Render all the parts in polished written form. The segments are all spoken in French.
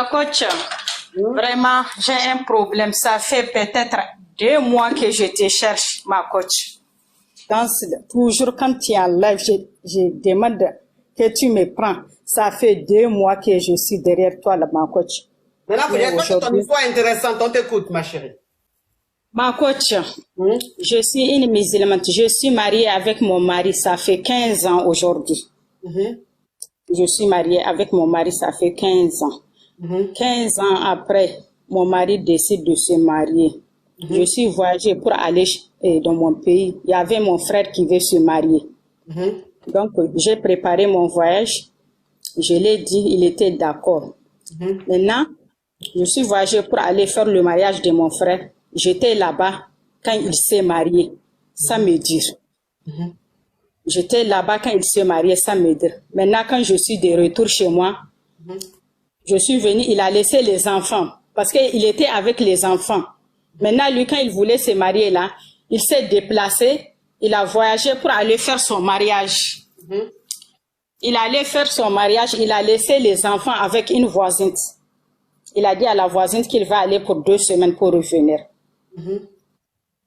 Ma coach, vraiment, j'ai un problème. Ça fait peut-être 2 mois que je te cherche, ma coach. Toujours quand tu es en live, je demande que tu me prends. Ça fait 2 mois que je suis derrière toi, là, ma coach. Maintenant, il faut que ton histoire intéressante. On t'écoute, ma chérie. Ma coach, je suis une musulmane. Je suis mariée avec mon mari. Ça fait 15 ans aujourd'hui. Je suis mariée avec mon mari. Ça fait 15 ans. 15 ans après, mon mari décide de se marier. Je suis voyagée pour aller dans mon pays. Il y avait mon frère qui veut se marier. Donc, j'ai préparé mon voyage. Je l'ai dit, il était d'accord. Maintenant, je suis voyagée pour aller faire le mariage de mon frère. J'étais là-bas quand il s'est marié, sans me dire. J'étais là-bas quand il s'est marié, sans me dire. Maintenant, quand je suis de retour chez moi, je suis venue, il a laissé les enfants, parce qu'il était avec les enfants. Maintenant, lui, quand il voulait se marier là, il s'est déplacé, il a voyagé pour aller faire son mariage. Il allait faire son mariage, il a laissé les enfants avec une voisine. Il a dit à la voisine qu'il va aller pour 2 semaines pour revenir.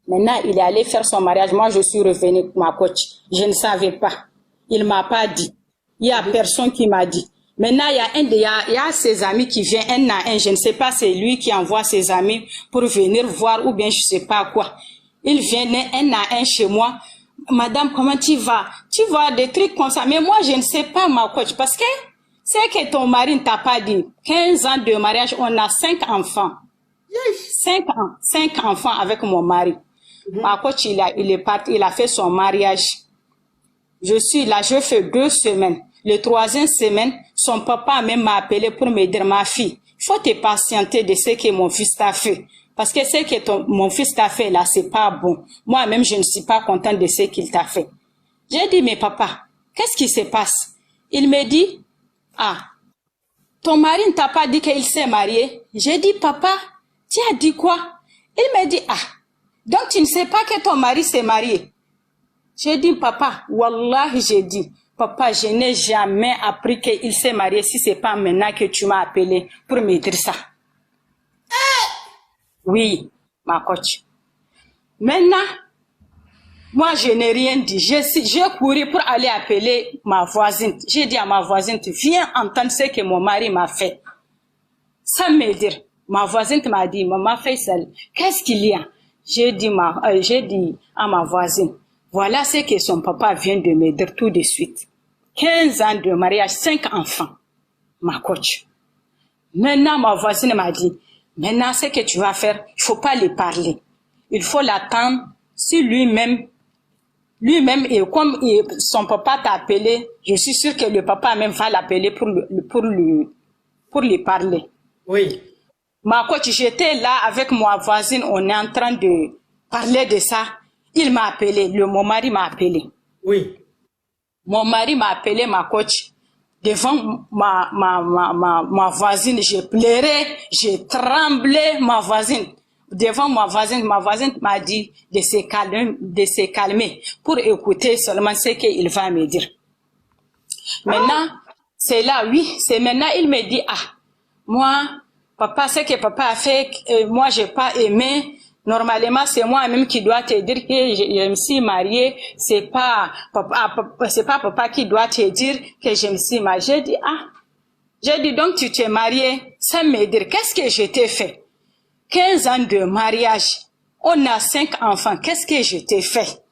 Maintenant, il est allé faire son mariage. Moi, je suis revenue, ma coach. Je ne savais pas. Il ne m'a pas dit. Il n'y a personne qui m'a dit. Maintenant, il y a ses amis qui viennent un à un. Je ne sais pas, c'est lui qui envoie ses amis pour venir voir ou bien je ne sais pas quoi. Ils viennent un à un chez moi. Madame, comment tu vas? Tu vois des trucs comme ça. Mais moi, je ne sais pas, ma coach, parce que c'est que ton mari ne t'a pas dit. 15 ans de mariage, on a 5 enfants. 5 ans, 5 enfants avec mon mari. Ma coach, il est parti, il a fait son mariage. Je suis là, je fais 2 semaines. Le 3e semaine, son papa même m'a appelé pour me dire, ma fille, il faut te patienter de ce que mon fils t'a fait. Parce que ce que mon fils t'a fait là, c'est pas bon. Moi-même, je ne suis pas contente de ce qu'il t'a fait. J'ai dit, mais papa, qu'est-ce qui se passe? Il me dit, ah, ton mari ne t'a pas dit qu'il s'est marié? J'ai dit, papa, tu as dit quoi? Il me dit, ah, donc tu ne sais pas que ton mari s'est marié? J'ai dit, papa, wallahi, j'ai dit, papa, je n'ai jamais appris qu'il s'est marié si c'est pas maintenant que tu m'as appelé pour me dire ça. Oui, ma coach. Maintenant, moi, je n'ai rien dit. J'ai couru pour aller appeler ma voisine. J'ai dit à ma voisine, viens entendre ce que mon mari m'a fait. Sans me dire. Ma voisine m'a dit, maman Faisal, qu'est-ce qu'il y a? J'ai dit à ma voisine, voilà ce que son papa vient de me dire tout de suite. 15 ans de mariage, 5 enfants. Ma coach. Maintenant, ma voisine m'a dit, maintenant, ce que tu vas faire, il faut pas lui parler. Il faut l'attendre si lui-même, et comme son papa t'a appelé, je suis sûre que le papa même va l'appeler pour lui parler. Oui. Ma coach, j'étais là avec ma voisine, on est en train de parler de ça. Il m'a appelé, mon mari m'a appelé. Oui. Mon mari m'a appelé, ma coach. Devant ma voisine, j'ai pleuré, j'ai tremblé, ma voisine. Devant ma voisine m'a dit de se calmer pour écouter seulement ce qu'il va me dire. Maintenant, c'est là, oui, c'est maintenant, il me dit, ah, moi, papa, ce que papa a fait, moi, j'ai pas aimé. Normalement, c'est moi-même qui dois te dire que je me suis mariée. C'est pas papa qui doit te dire que je me suis mariée. J'ai dit, ah, j'ai dit, donc tu t'es mariée sans me dire, qu'est-ce que je t'ai fait? 15 ans de mariage. On a 5 enfants. Qu'est-ce que je t'ai fait?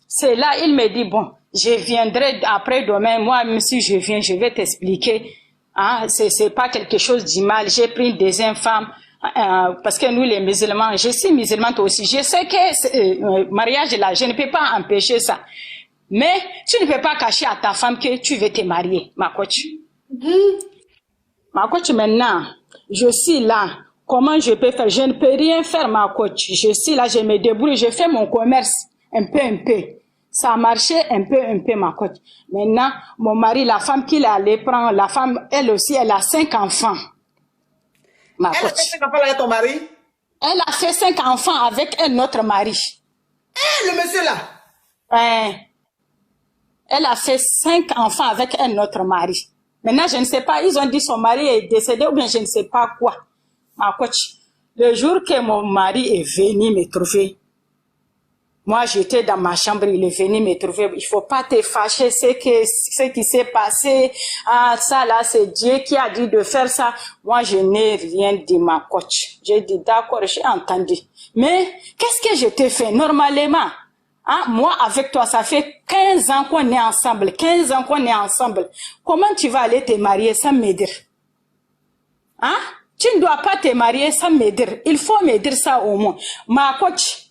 C'est là, il me dit, bon, je viendrai après-demain. Moi, même si je viens, je vais t'expliquer. Hein, c'est pas quelque chose de mal. J'ai pris une deuxième femme. Parce que nous les musulmans, je suis musulmane aussi, je sais que mariage là, je ne peux pas empêcher ça. Mais tu ne peux pas cacher à ta femme que tu veux te marier, ma coach. Ma coach, maintenant, je suis là. Comment je peux faire? Je ne peux rien faire, ma coach. Je suis là, je me débrouille, je fais mon commerce un peu. Ça a marché un peu, ma coach. Maintenant, mon mari, la femme qu'il allait prendre, la femme, elle aussi, elle a 5 enfants. Elle a fait 5 enfants avec ton mari? Elle a fait 5 enfants avec un autre mari. Le monsieur là? Elle a fait 5 enfants avec un autre mari. Maintenant, je ne sais pas, ils ont dit son mari est décédé ou bien je ne sais pas quoi. Ma coach, le jour que mon mari est venu me trouver, moi, j'étais dans ma chambre, il est venu me trouver. Il faut pas te fâcher, ce qui s'est passé. Ah, ça là, c'est Dieu qui a dit de faire ça. Moi, je n'ai rien dit, ma coach. J'ai dit, d'accord, j'ai entendu. Mais, qu'est-ce que je t'ai fait? Normalement, hein, moi, avec toi, ça fait 15 ans qu'on est ensemble. 15 ans qu'on est ensemble. Comment tu vas aller te marier sans me dire? Hein? Tu ne dois pas te marier sans me dire. Il faut me dire ça au moins. Ma coach,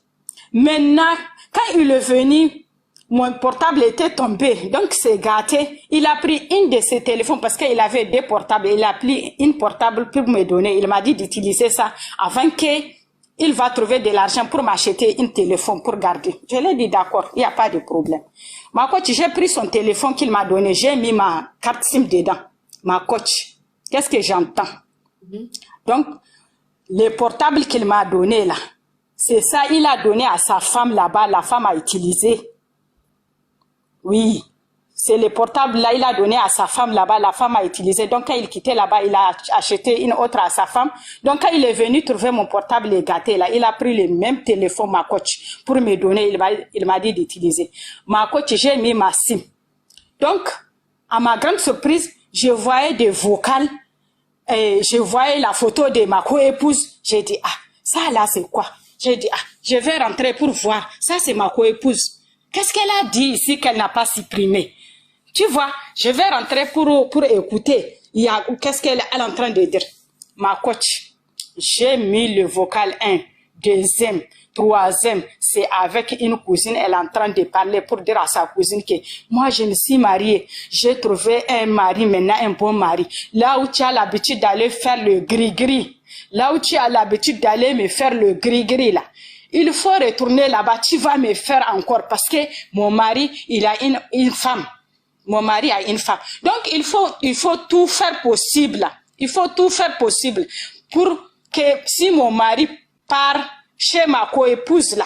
maintenant, quand il est venu, mon portable était tombé, donc c'est gâté. Il a pris une de ses téléphones parce qu'il avait deux portables. Il a pris une portable pour me donner. Il m'a dit d'utiliser ça avant qu'il va trouver de l'argent pour m'acheter un téléphone pour garder. Je lui ai dit d'accord, il n'y a pas de problème. Ma coach, j'ai pris son téléphone qu'il m'a donné. J'ai mis ma carte SIM dedans. Ma coach, qu'est-ce que j'entends? Donc, le portable qu'il m'a donné là, c'est ça, il a donné à sa femme là-bas, la femme a utilisé. Oui, c'est le portable là, il a donné à sa femme là-bas, la femme a utilisé. Donc quand il quittait là-bas, il a acheté une autre à sa femme. Donc quand il est venu trouver mon portable et gâté là, il a pris le même téléphone, ma coach, pour me donner, il m'a dit d'utiliser. Ma coach, j'ai mis ma SIM. Donc, à ma grande surprise, je voyais des vocales, et je voyais la photo de ma co-épouse. J'ai dit, ah, ça là c'est quoi? J'ai dit, ah, je vais rentrer pour voir. Ça, c'est ma co-épouse. Qu'est-ce qu'elle a dit ici qu'elle n'a pas supprimé? Tu vois, je vais rentrer pour écouter. Qu'est-ce qu'elle est en train de dire? Ma coach, j'ai mis le vocal 1, deuxième, troisième. C'est avec une cousine, elle est en train de parler pour dire à sa cousine que moi, je me suis mariée. J'ai trouvé un mari, maintenant un bon mari. Là où tu as l'habitude d'aller faire le gris-gris. Là où tu as l'habitude d'aller me faire le gris-gris là, il faut retourner là-bas, tu vas me faire encore parce que mon mari, il a une femme. Mon mari a une femme. Donc, il faut tout faire possible là. Il faut tout faire possible pour que si mon mari part chez ma co-épouse là,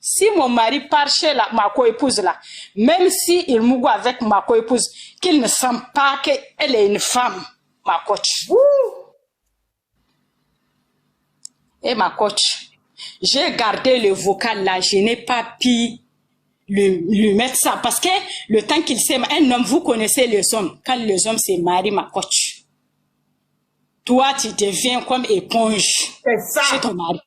si mon mari part chez ma co-épouse là, même si il mourut avec ma co-épouse, qu'il ne sent pas qu'elle est une femme, ma coach. Et ma coach, j'ai gardé le vocal là, je n'ai pas pu lui mettre ça. Parce que le temps qu'il s'est marié, un homme, vous connaissez les hommes. Quand les hommes se marient, ma coach, toi, tu deviens comme éponge chez ton mari.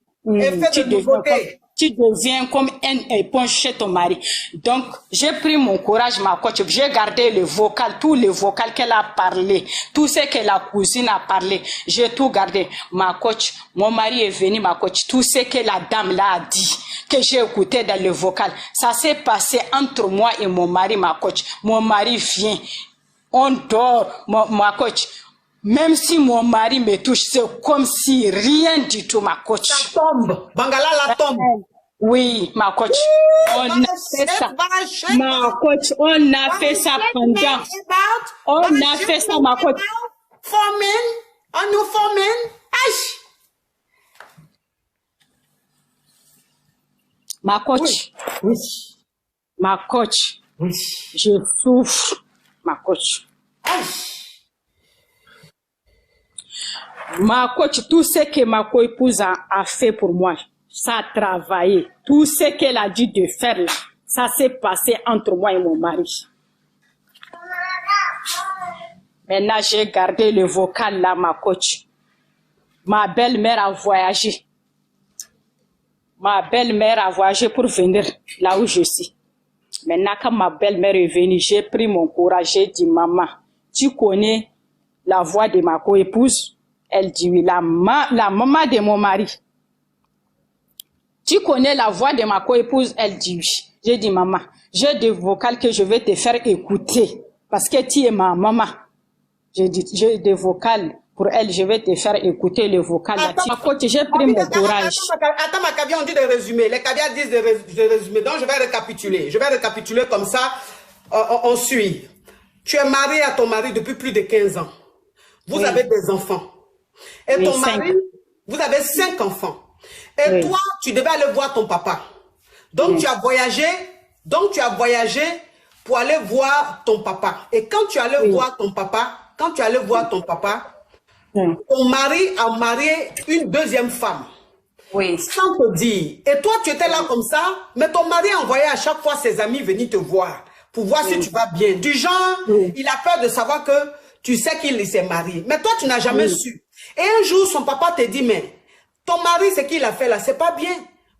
Tu deviens comme une éponge chez ton mari. Donc, j'ai pris mon courage, ma coach. J'ai gardé le vocal, tout le vocal qu'elle a parlé, tout ce que la cousine a parlé. J'ai tout gardé. Ma coach, mon mari est venu, ma coach. Tout ce que la dame là a dit, que j'ai écouté dans le vocal, ça s'est passé entre moi et mon mari, ma coach. Mon mari vient. On dort, ma coach. Même si mon mari me touche, c'est comme si rien du tout, ma coach. Ça tombe. Bangala la tombe. Oui, ma coach. On a fait ça. Ma coach, on a fait ça pendant. On a fait ça, ma coach. On nous formine. Ma coach. Oui. Ma coach. Oui. Je souffre, ma coach. Ma coach, tout ce que ma co-épouse a fait pour moi, ça a travaillé. Tout ce qu'elle a dit de faire, là, ça s'est passé entre moi et mon mari. Maintenant, j'ai gardé le vocal là, ma coach. Ma belle-mère a voyagé. Ma belle-mère a voyagé pour venir là où je suis. Maintenant, quand ma belle-mère est venue, j'ai pris mon courage, j'ai dit, maman, tu connais la voix de ma co-épouse? Elle dit oui, la maman de mon mari. Tu connais la voix de ma co-épouse? Elle dit oui. J'ai dit, maman, j'ai des vocales que je vais te faire écouter parce que tu es ma maman. J'ai dit, j'ai des vocales pour elle, je vais te faire écouter le vocal. J'ai pris mon courage. Attends, ma Kabia, on dit de résumer. Les Kabia disent de résumer. Donc, je vais récapituler. Je vais récapituler comme ça, on suit. Tu es marié à ton mari depuis plus de 15 ans. Vous avez des enfants. Et ton mari, vous avez 5 enfants. Et toi, tu devais aller voir ton papa. Donc, tu as voyagé. Donc, tu as voyagé pour aller voir ton papa. Et quand tu allais voir ton papa, quand tu allais voir ton papa, ton mari a marié une deuxième femme. Oui. Sans te dire. Et toi, tu étais là comme ça, mais ton mari envoyait à chaque fois ses amis venir te voir pour voir si tu vas bien. Du genre, il a peur de savoir que tu sais qu'il s'est marié. Mais toi, tu n'as jamais su. Et un jour, son papa te dit, mais ton mari, ce qu'il a fait là, c'est pas bien.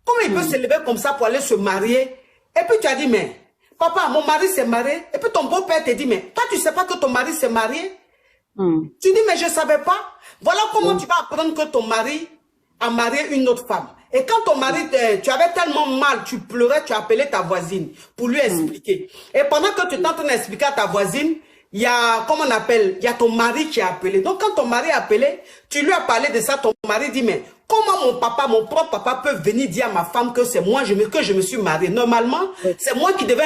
Comment il peut se lever comme ça pour aller se marier? Et puis tu as dit, mais papa, mon mari s'est marié. Et puis ton beau-père te dit, mais toi, tu sais pas que ton mari s'est marié? Tu dis, mais je savais pas. Voilà comment tu vas apprendre que ton mari a marié une autre femme. Et quand ton mari, tu avais tellement mal, tu pleurais, tu as appelé ta voisine pour lui expliquer. Et pendant que tu es en train d'expliquer à ta voisine, il y a, comment on appelle, il y a ton mari qui a appelé. Donc quand ton mari a appelé, tu lui as parlé de ça, ton mari dit, mais comment mon papa, mon propre papa peut venir dire à ma femme que c'est moi que je me suis mariée? Normalement, c'est moi qui devais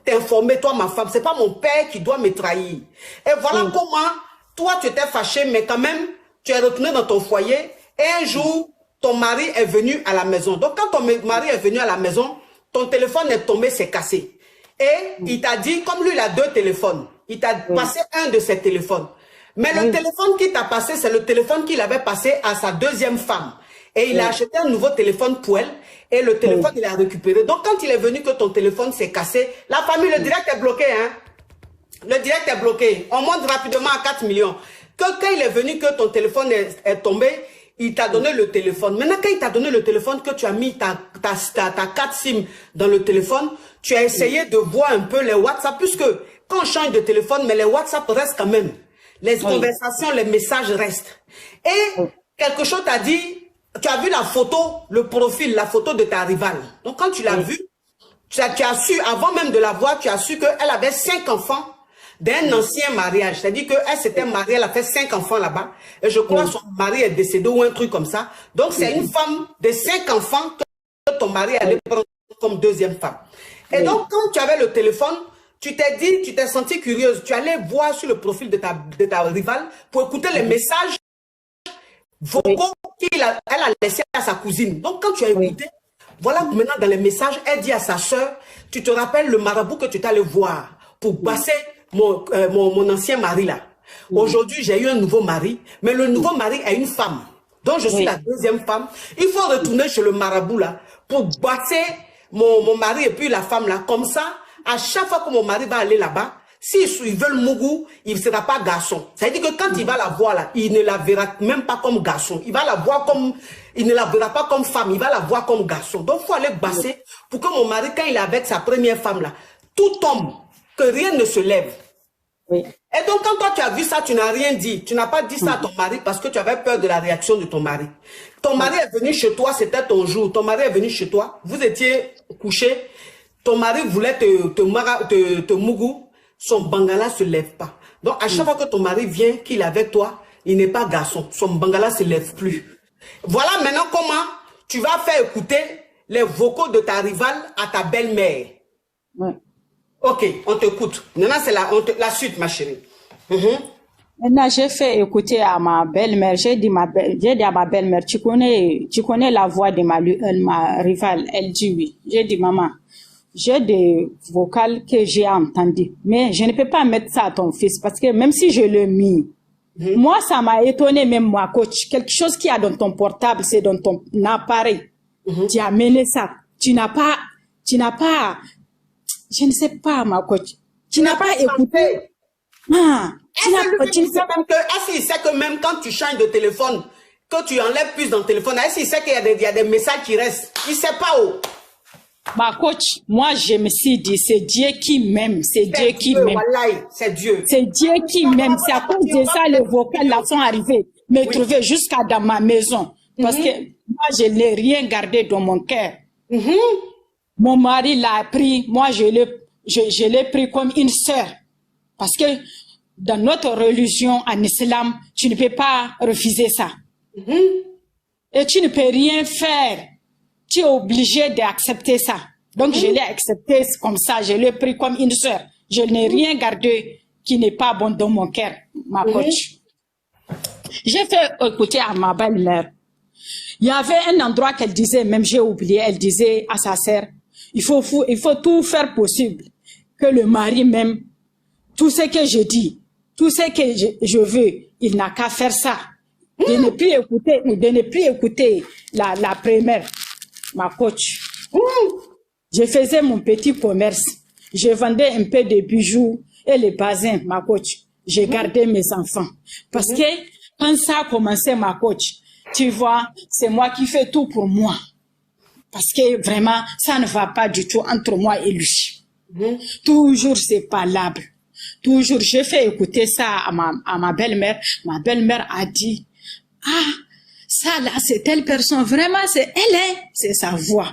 t'informer, toi, ma femme. C'est pas mon père qui doit me trahir. Et voilà comment, toi, tu étais fâché, mais quand même, tu es retourné dans ton foyer. Et un jour, ton mari est venu à la maison. Donc, quand ton mari est venu à la maison, ton téléphone est tombé, c'est cassé. Et il t'a dit, comme lui, il a 2 téléphones, il t'a passé un de ses téléphones. Mais le téléphone qu'il t'a passé, c'est le téléphone qu'il avait passé à sa deuxième femme. Et il a acheté un nouveau téléphone pour elle. Et le téléphone, il a récupéré. Donc, quand il est venu que ton téléphone s'est cassé, la famille, le direct est bloqué, hein. Le direct est bloqué. On monte rapidement à 4 millions. Quand il est venu que ton téléphone est tombé, il t'a donné le téléphone. Maintenant, quand il t'a donné le téléphone, que tu as mis ta carte SIM dans le téléphone, tu as essayé de voir un peu les WhatsApp, puisque quand on change de téléphone, mais les WhatsApp restent quand même. Les conversations, les messages restent. Et quelque chose t'a dit, tu as vu la photo, le profil, la photo de ta rivale. Donc, quand tu l'as vu, tu as su, avant même de la voir, tu as su qu'elle avait 5 enfants d'un ancien mariage. C'est-à-dire qu'elle s'était mariée, elle a fait 5 enfants là-bas. Et je crois que son mari est décédé ou un truc comme ça. Donc, c'est une femme de 5 enfants que ton mari allait prendre comme deuxième femme. Et donc, quand tu avais le téléphone, tu t'es dit, tu t'es sentie curieuse. Tu allais voir sur le profil de ta rivale pour écouter les messages vocaux qu'elle a laissés à sa cousine. Donc, quand tu as écouté, voilà maintenant dans les messages, elle dit à sa soeur, tu te rappelles le marabout que tu t'allais voir pour passer mon ancien mari là. Aujourd'hui, j'ai eu un nouveau mari, mais le nouveau mari est une femme. Donc, je suis la deuxième femme. Il faut retourner chez le marabout là pour passer mon mari et puis la femme là. Comme ça, à chaque fois que mon mari va aller là-bas, s'il veut le mougou, il ne sera pas garçon. Ça veut dire que quand il va la voir là, il ne la verra même pas comme garçon. Il va la voir comme, il ne la verra pas comme femme, il va la voir comme garçon. Donc, il faut aller basser pour que mon mari, quand il est avec sa première femme là, tout tombe, que rien ne se lève. Et donc, quand toi tu as vu ça, tu n'as rien dit. Tu n'as pas dit ça à ton mari parce que tu avais peur de la réaction de ton mari. Ton mari est venu chez toi, c'était ton jour. Ton mari est venu chez toi, vous étiez couchés. Ton mari voulait te mougou. Son bangala ne se lève pas. Donc, à chaque fois que ton mari vient, qu'il est avec toi, il n'est pas garçon. Son bangala ne se lève plus. Voilà maintenant comment tu vas faire écouter les vocaux de ta rivale à ta belle-mère. Ok, on t'écoute. Maintenant, c'est la suite, ma chérie. Maintenant, j'ai fait écouter à ma belle-mère. J'ai dit à ma belle-mère, tu connais la voix de ma rivale. Elle dit oui. J'ai dit, maman, j'ai des vocales que j'ai entendues, mais je ne peux pas mettre ça à ton fils parce que même si je le mis, moi, ça m'a étonné, même moi, coach. Quelque chose qui a dans ton portable, c'est dans ton appareil. Tu as amené ça. Tu n'as pas, je ne sais pas, ma coach. Tu n'as pas écouté. Est-ce qu'il sait que même quand tu changes de téléphone, que tu enlèves plus dans le téléphone, est-ce qu'il sait qu'il y a des messages qui restent? Il ne sait pas où. Ma coach, moi je me suis dit, c'est Dieu qui m'aime, c'est Dieu qui m'aime. C'est Dieu. C'est Dieu qui m'aime. C'est à cause de ça les vocales là sont arrivés, me trouver jusqu'à dans ma maison. Parce que moi je n'ai rien gardé dans mon cœur. Mon mari l'a pris, moi je l'ai pris comme une sœur. Parce que dans notre religion en islam, tu ne peux pas refuser ça. Et tu ne peux rien faire. Tu es obligé d'accepter ça. Donc, je l'ai accepté comme ça. Je l'ai pris comme une sœur. Je n'ai rien gardé qui n'est pas bon dans mon cœur, ma coach. J'ai fait écouter à ma belle-mère. Il y avait un endroit qu'elle disait, même j'ai oublié, elle disait à sa sœur, il faut tout faire possible. Que le mari même, tout ce que je dis, tout ce que je veux, il n'a qu'à faire ça. De ne plus écouter la première, ma coach. Je faisais mon petit commerce. Je vendais un peu de bijoux et les bazins, ma coach. J'ai gardé mes enfants. Parce que quand ça a commencé, ma coach, tu vois, c'est moi qui fais tout pour moi. Parce que vraiment, ça ne va pas du tout entre moi et lui. Toujours, c'est palable. Toujours, j'ai fait écouter ça à ma belle-mère. Ma belle-mère a dit, ah, ça là, c'est telle personne. Vraiment, c'est sa voix.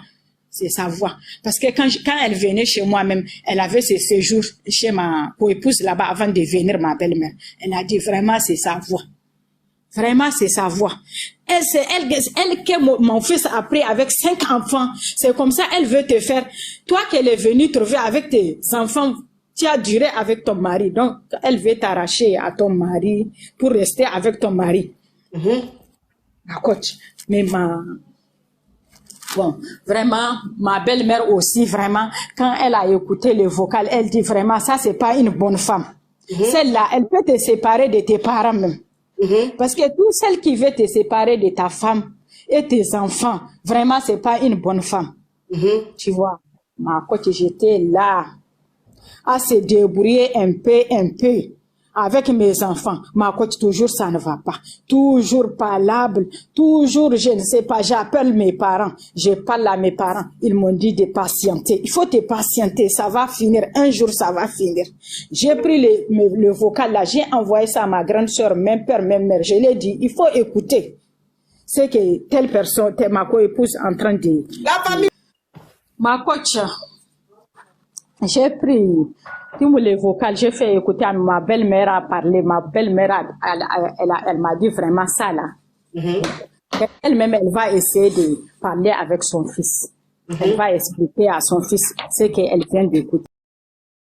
C'est sa voix. Parce que quand elle venait chez moi même, elle avait ses séjours chez ma co-épouse là-bas avant de venir, ma belle-mère. Elle a dit, vraiment, c'est sa voix. Vraiment, c'est sa voix. C'est elle que mon fils a pris avec 5 enfants. C'est comme ça, elle veut te faire. Toi qu'elle est venue trouver avec tes enfants, tu as duré avec ton mari. Donc, elle veut t'arracher à ton mari pour rester avec ton mari. Ma coach. Mais bon, vraiment, ma belle-mère aussi, vraiment, quand elle a écouté le vocal, elle dit vraiment, ça, c'est pas une bonne femme. Celle-là, elle peut te séparer de tes parents même. Parce que toute celle qui veut te séparer de ta femme et tes enfants, vraiment, c'est pas une bonne femme. Tu vois, ma coach, j'étais là à se débrouiller un peu, avec mes enfants. Ma coach, toujours, ça ne va pas. Toujours palable, toujours, je ne sais pas, j'appelle mes parents, je parle à mes parents, ils m'ont dit de patienter. Il faut te patienter, ça va finir, un jour ça va finir. J'ai pris le vocal là, j'ai envoyé ça à ma grande soeur, même père, même mère, je l'ai dit, il faut écouter. C'est que telle personne, ma co-épouse en train de... La famille. Ma coach, j'ai pris tout le vocal, j'ai fait écouter à ma belle-mère à parler. Ma belle-mère, elle m'a dit vraiment ça là. Elle-même, elle va essayer de parler avec son fils. Elle va expliquer à son fils ce qu'elle vient d'écouter.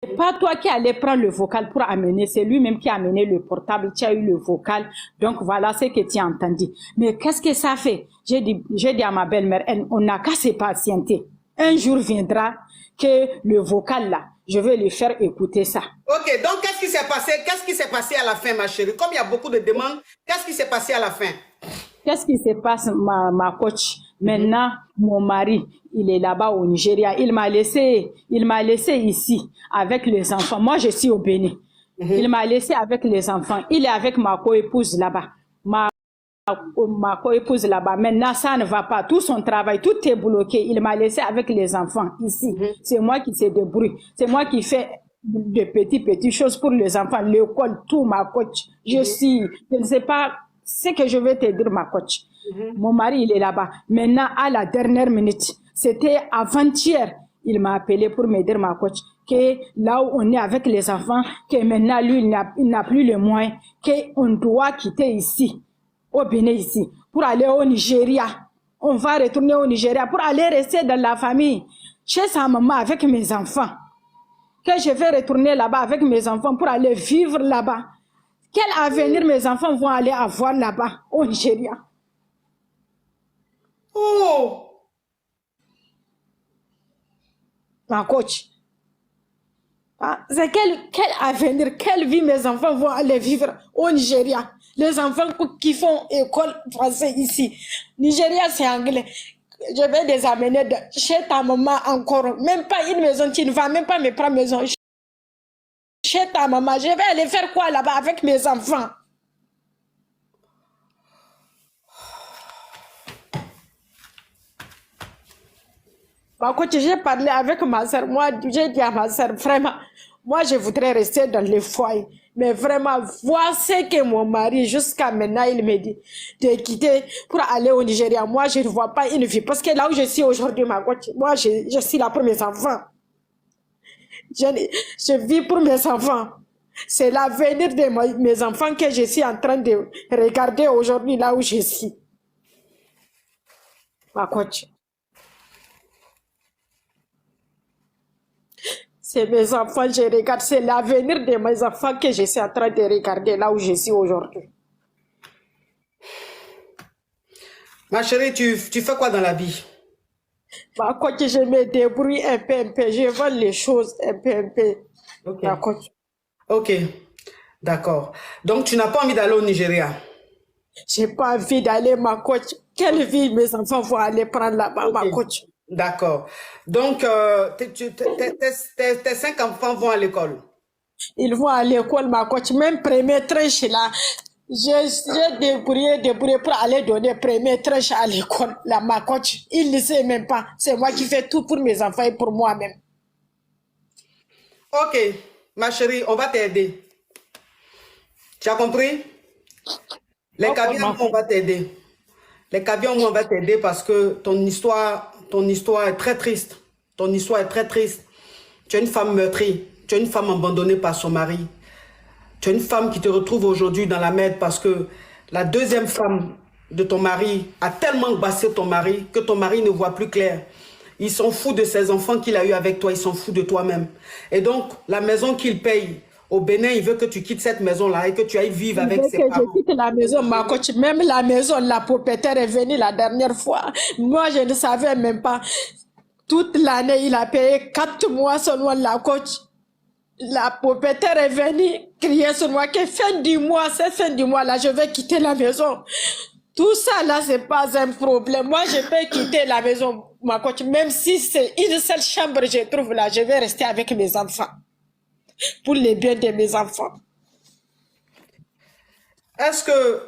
C'est pas toi qui allais prendre le vocal pour amener, c'est lui-même qui a amené le portable, tu as eu le vocal, donc voilà ce que tu as entendu. Mais qu'est-ce que ça fait? J'ai dit à ma belle-mère, on n'a qu'à se patienter. Un jour viendra que le vocal là, je vais lui faire écouter ça. Ok, donc qu'est-ce qui s'est passé? Qu'est-ce qui s'est passé à la fin, ma chérie? Comme il y a beaucoup de demandes, qu'est-ce qui s'est passé à la fin? Qu'est-ce qui se passe, ma coach? Maintenant, mon mari, il est là-bas au Nigeria. Il m'a laissé ici avec les enfants. Moi, je suis au Bénin. Il m'a laissé avec les enfants. Il est avec ma co-épouse là-bas. Ma co-épouse là-bas. Maintenant, ça ne va pas. Tout son travail, tout est bloqué. Il m'a laissé avec les enfants ici. C'est moi qui se débrouille. C'est moi qui fais de petites choses pour les enfants. L'école, tout, ma coach. Je ne sais pas ce que je vais te dire, ma coach. Mon mari, il est là-bas. Maintenant, à la dernière minute, c'était avant-hier, il m'a appelé pour me dire, ma coach, que là où on est avec les enfants, que maintenant, lui, il n'a plus les moyens, qu'on doit quitter ici, au Bénin ici, pour aller au Nigeria. On va retourner au Nigeria pour aller rester dans la famille, chez sa maman avec mes enfants. Que je vais retourner là-bas avec mes enfants pour aller vivre là-bas. Quel avenir mes enfants vont aller avoir là-bas, au Nigeria? Oh! Ma coach. C'est quel avenir, quelle vie mes enfants vont aller vivre au Nigeria? Les enfants qui font école française ici. Nigeria, c'est anglais. Je vais les amener chez ta maman encore. Même pas une maison, tu ne vas même pas me prendre maison. Chez ta maman, je vais aller faire quoi là-bas avec mes enfants? Bah, quand j'ai parlé avec ma soeur, moi, j'ai dit à ma soeur, vraiment, moi, je voudrais rester dans le foyer. Mais vraiment, voir ce que mon mari, jusqu'à maintenant, il me dit de quitter pour aller au Nigeria. Moi, je ne vois pas une vie. Parce que là où je suis aujourd'hui, moi, je suis là pour mes enfants. Je vis pour mes enfants. C'est l'avenir de mes enfants que je suis en train de regarder aujourd'hui, là où je suis. Ma coach. C'est mes enfants, je regarde, c'est l'avenir de mes enfants que je suis en train de regarder là où je suis aujourd'hui. Ma chérie, tu fais quoi dans la vie? Ma coach, je me débrouille un peu, je vends les choses un peu. Ok. Ma coach. Ok. D'accord. Donc, tu n'as pas envie d'aller au Nigeria? J'ai pas envie d'aller, ma coach. Quelle vie mes enfants vont aller prendre là-bas, ma Ok. coach? D'accord. Donc, tes 5 enfants vont à l'école. Ils vont à l'école, ma coach. Même premier trèche là, j'ai débrouillé pour aller donner premier trèche à l'école, là, ma coach. Ils ne savent même pas. C'est moi qui fais tout pour mes enfants et pour moi-même. Ok, ma chérie, on va t'aider. Tu as compris? Les Ok, caviars, on va t'aider. Les caviars, on va t'aider parce que ton histoire est très triste. Ton histoire est très triste. Tu es une femme meurtrie. Tu es une femme abandonnée par son mari. Tu es une femme qui te retrouve aujourd'hui dans la merde parce que la deuxième femme de ton mari a tellement angoissé ton mari que ton mari ne voit plus clair. Il s'en fout de ses enfants qu'il a eu avec toi, il s'en fout de toi-même. Et donc, la maison qu'il paye au Bénin, il veut que tu quittes cette maison-là et que tu ailles vivre avec ses parents. Je quitte la maison, ma coach. Même la maison, la propriétaire est venue la dernière fois. Moi, je ne savais même pas. Toute l'année, il a payé 4 mois seulement la coach. La propriétaire est venue crier sur moi que fin du mois, cette fin du mois là, je vais quitter la maison. Tout ça là, c'est pas un problème. Moi, je peux quitter la maison, ma coach, même si c'est une seule chambre je trouve là, je vais rester avec mes enfants. Pour le bien de mes enfants. Est-ce que,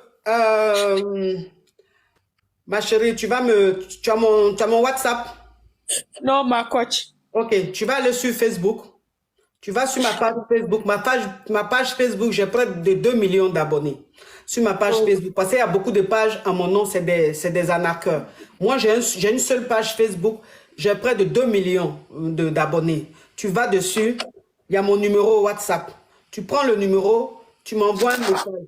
ma chérie, tu as mon WhatsApp? Non, ma coach. Ok, tu vas aller sur Facebook. Tu vas sur ma page Facebook. Ma page Facebook, j'ai près de 2 millions d'abonnés. Sur ma page Facebook. Parce qu'il y a beaucoup de pages à mon nom, c'est des arnaqueurs. Moi, j'ai une seule page Facebook. J'ai près de 2 millions d'abonnés. Tu vas dessus. Il y a mon numéro WhatsApp. Tu prends le numéro, tu m'envoies un message.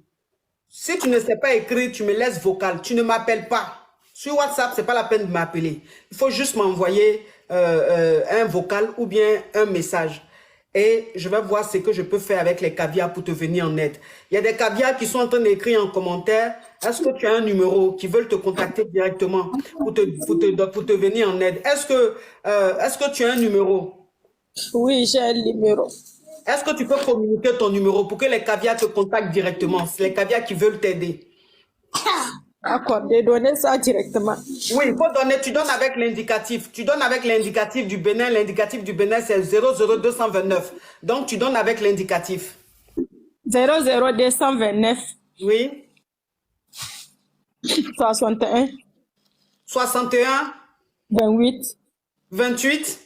Si tu ne sais pas écrire, tu me laisses vocal. Tu ne m'appelles pas. Sur WhatsApp, ce n'est pas la peine de m'appeler. Il faut juste m'envoyer un vocal ou bien un message. Et je vais voir ce que je peux faire avec les caviars pour te venir en aide. Il y a des caviars qui sont en train d'écrire en commentaire. Est-ce que tu as un numéro qui veulent te contacter directement pour te venir en aide? Est-ce que tu as un numéro? Oui, j'ai un numéro. Est-ce que tu peux communiquer ton numéro pour que les caviars te contactent directement? C'est les caviars qui veulent t'aider. D'accord, de donner ça directement. Oui, il faut donner, tu donnes avec l'indicatif. Tu donnes avec l'indicatif du Bénin. L'indicatif du Bénin, c'est 00229. Donc, tu donnes avec l'indicatif. 00229. Oui. 61. 61. 28. 28.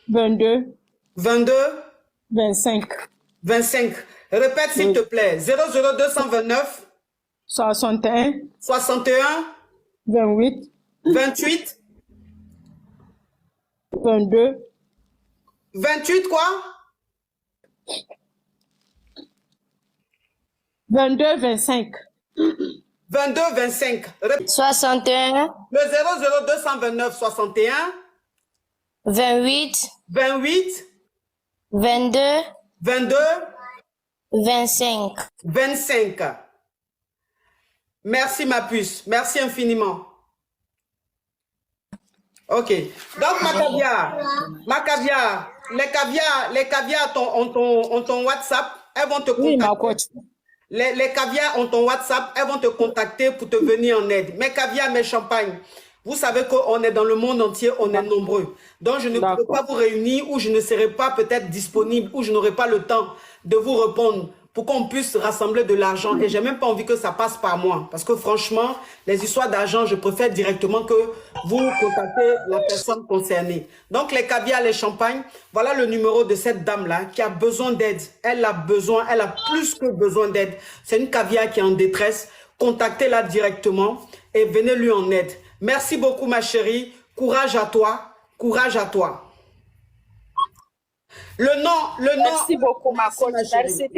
22. 22. 25. 25. Répète s'il te plaît. 00229. 61. 61. 28. 28. 22. 28 quoi? 22, 25. 22, 25. 61. Le 00229 61. 28. 28. 22. 22. 25. 25. Merci ma puce. Merci infiniment. Ok. Donc ma caviar, les caviars ont ton WhatsApp. Elles vont te contacter. Oui, ma coach. Les caviars ont ton WhatsApp. Elles vont te contacter pour te venir en aide. Mes caviars, mes champagnes. Vous savez qu'on est dans le monde entier, on est nombreux. Donc, je ne peux pas vous réunir ou je ne serai pas peut-être disponible ou je n'aurai pas le temps de vous répondre pour qu'on puisse rassembler de l'argent. Et j'ai même pas envie que ça passe par moi. Parce que franchement, les histoires d'argent, je préfère directement que vous contactez la personne concernée. Donc, les caviars, les champagnes, voilà le numéro de cette dame-là qui a besoin d'aide. Elle a plus que besoin d'aide. C'est une caviar qui est en détresse. Contactez-la directement et venez lui en aide. Merci beaucoup, ma chérie. Courage à toi. Courage à toi. Merci beaucoup, ma coach. Merci.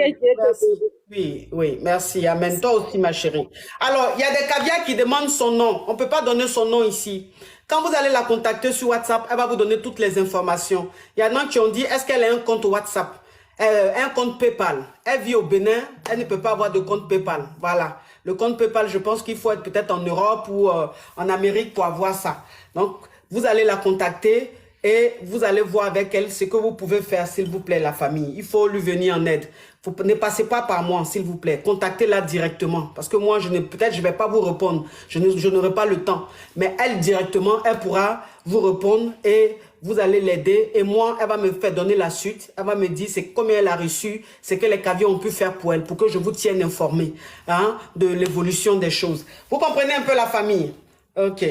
Oui, merci. Amen. Toi aussi, ma chérie. Alors, il y a des caviars qui demandent son nom. On ne peut pas donner son nom ici. Quand vous allez la contacter sur WhatsApp, elle va vous donner toutes les informations. Il y en a qui ont dit, est-ce qu'elle a un compte WhatsApp? Un compte PayPal. Elle vit au Bénin, elle ne peut pas avoir de compte PayPal. Voilà. Le compte PayPal, je pense qu'il faut être peut-être en Europe ou en Amérique pour avoir ça. Donc, vous allez la contacter et vous allez voir avec elle ce que vous pouvez faire, s'il vous plaît, la famille. Il faut lui venir en aide. Ne passez pas par moi, s'il vous plaît. Contactez-la directement. Parce que moi, peut-être je ne vais pas vous répondre. Je n'aurai pas le temps. Mais elle, directement, elle pourra vous répondre et vous allez l'aider. Et moi, elle va me faire donner la suite. Elle va me dire c'est combien elle a reçu, c'est que les caviers ont pu faire pour elle, pour que je vous tienne informé, hein, de l'évolution des choses. Vous comprenez un peu la famille? Ok.